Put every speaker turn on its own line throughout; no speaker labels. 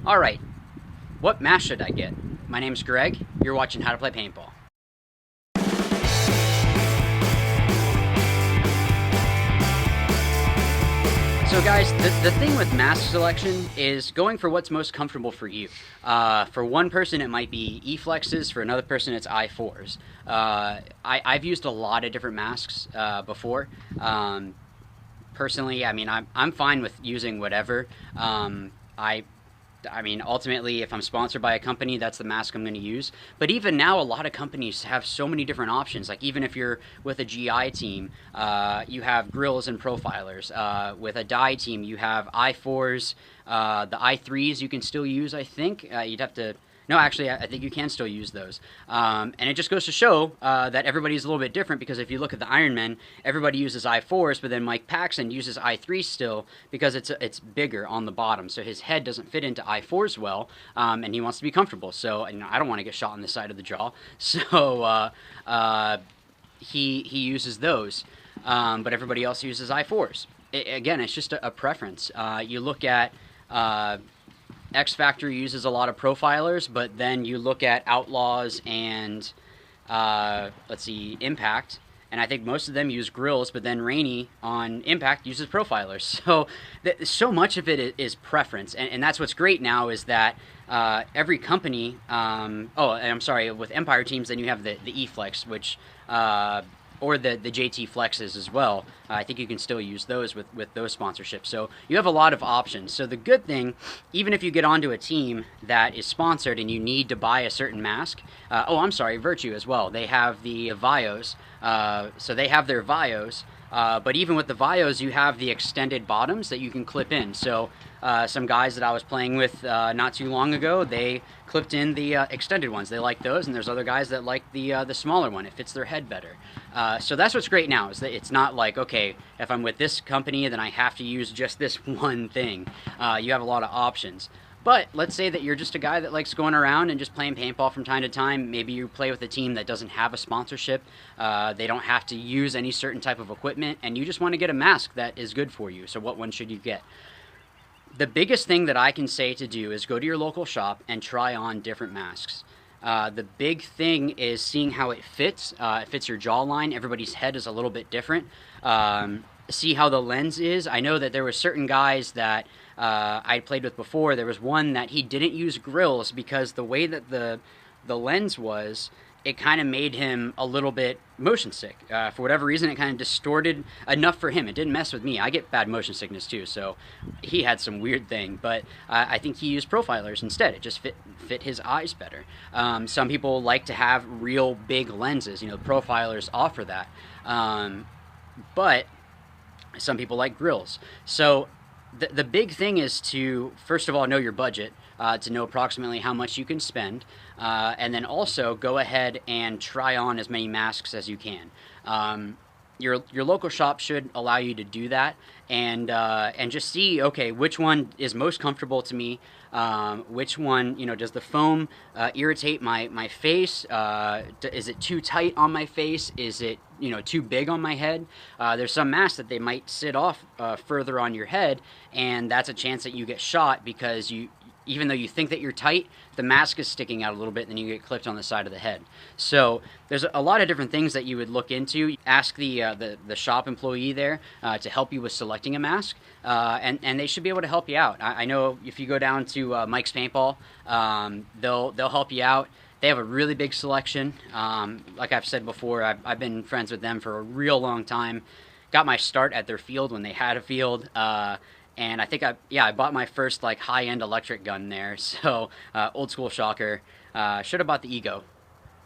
Alright, what mask should I get? My name's Greg, you're watching How to Play Paintball. So guys, the thing with mask selection is going for what's most comfortable for you. For one person it might be E-flexes, for another person it's I4s. I've used a lot of different masks before. Personally, I mean, I'm fine with using whatever. I mean, ultimately, if I'm sponsored by a company, that's the mask I'm going to use. But even now, a lot of companies have so many different options. Like, even if you're with a GI team, you have grills and profilers. With a dye team, you have I4s. The I3s you can still use, I think. You'd have to... No, actually, I think you can still use those. And it just goes to show that everybody's a little bit different, because if you look at the Ironmen, everybody uses I4s, but then Mike Paxson uses I3s still because it's bigger on the bottom. So his head doesn't fit into I4s well, and he wants to be comfortable. So I don't want to get shot on the side of the jaw. So he uses those, but everybody else uses I4s. Again, it's just a preference. You look at... X Factor uses a lot of profilers, but then you look at Outlaws and, let's see, Impact, and I think most of them use grills, but then Rainey on Impact uses profilers. So, so much of it is preference, and that's what's great now is that every company, and I'm sorry, with Empire teams, then you have the E-Flex, which... or the JT Flexes as well. I think you can still use those with those sponsorships. So you have a lot of options. So the good thing, even if you get onto a team that is sponsored and you need to buy a certain mask, Virtue as well. They have the Vios. So they have their Vios. But even with the Vios, you have the extended bottoms that you can clip in. So some guys that I was playing with not too long ago, they clipped in the extended ones. They like those, and there's other guys that like the smaller one. It fits their head better. So that's what's great now, is that it's not like, okay, if I'm with this company, then I have to use just this one thing. You have a lot of options. But let's say that you're just a guy that likes going around and just playing paintball from time to time. Maybe you play with a team that doesn't have a sponsorship. They don't have to use any certain type of equipment, and you just want to get a mask that is good for you. So what one should you get? The biggest thing that I can say to do is go to your local shop and try on different masks. The big thing is seeing how it fits. It fits your jawline. Everybody's head is a little bit different. See how the lens is. I know that there were certain guys that I'd played with before. There was one that he didn't use grills because the way that the lens was, it kind of made him a little bit motion sick. For whatever reason, it kind of distorted enough for him. It didn't mess with me. I get bad motion sickness too, so he had some weird thing. But I think he used profilers instead. It just fit his eyes better. Some people like to have real big lenses. You know, profilers offer that. But some people like grills. So the big thing is to, first of all, know your budget, to know approximately how much you can spend, and then also go ahead and try on as many masks as you can. Your local shop should allow you to do that, and just see, okay, which one is most comfortable to me, which one, you know, does the foam irritate my face, is it too tight on my face, is it, you know, too big on my head. There's some masks that they might sit off further on your head, and that's a chance that you get shot because even though you think that you're tight, the mask is sticking out a little bit, and then you get clipped on the side of the head. So there's a lot of different things that you would look into. Ask the shop employee there to help you with selecting a mask, and they should be able to help you out. I know if you go down to Mike's Paintball, they'll help you out. They have a really big selection. Like I've said before, I've been friends with them for a real long time. Got my start at their field when they had a field. And I think I bought my first like high-end electric gun there. So old school shocker. Should have bought the Ego.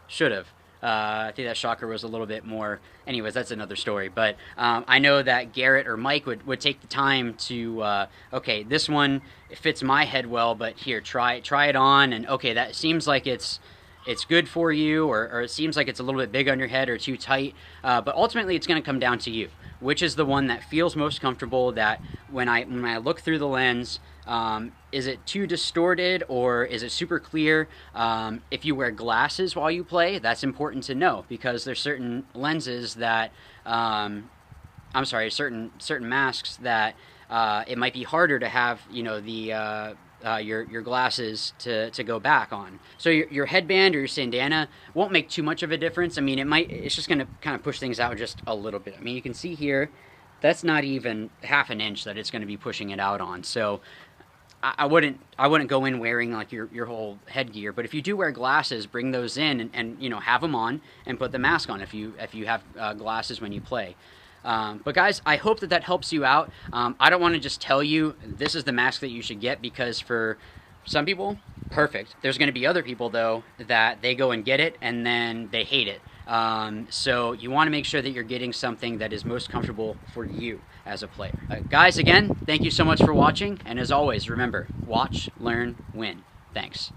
Should have. I think that shocker was a little bit more. Anyways, that's another story. But I know that Garrett or Mike would take the time to, okay, this one, it fits my head well, but here, try it on, and okay, that seems like it's good for you, or it seems like it's a little bit big on your head or too tight. But ultimately, it's going to come down to you. Which is the one that feels most comfortable, that when I look through the lens, is it too distorted or is it super clear? If you wear glasses while you play, that's important to know, because there's certain lenses that, certain masks that it might be harder to have, you know, the your glasses to go back on. So your headband or your bandana won't make too much of a difference. I mean, it's just going to kind of push things out just a little bit. I mean, you can see here, that's not even half an inch that it's going to be pushing it out on. So I wouldn't go in wearing like your whole headgear, but if you do wear glasses, bring those in and you know, have them on and put the mask on if you have glasses when you play. But guys, I hope that helps you out. I don't want to just tell you this is the mask that you should get, because for some people, perfect. There's going to be other people though that they go and get it and then they hate it. So you want to make sure that you're getting something that is most comfortable for you as a player. Guys, again, thank you so much for watching. And as always, remember, watch, learn, win. Thanks.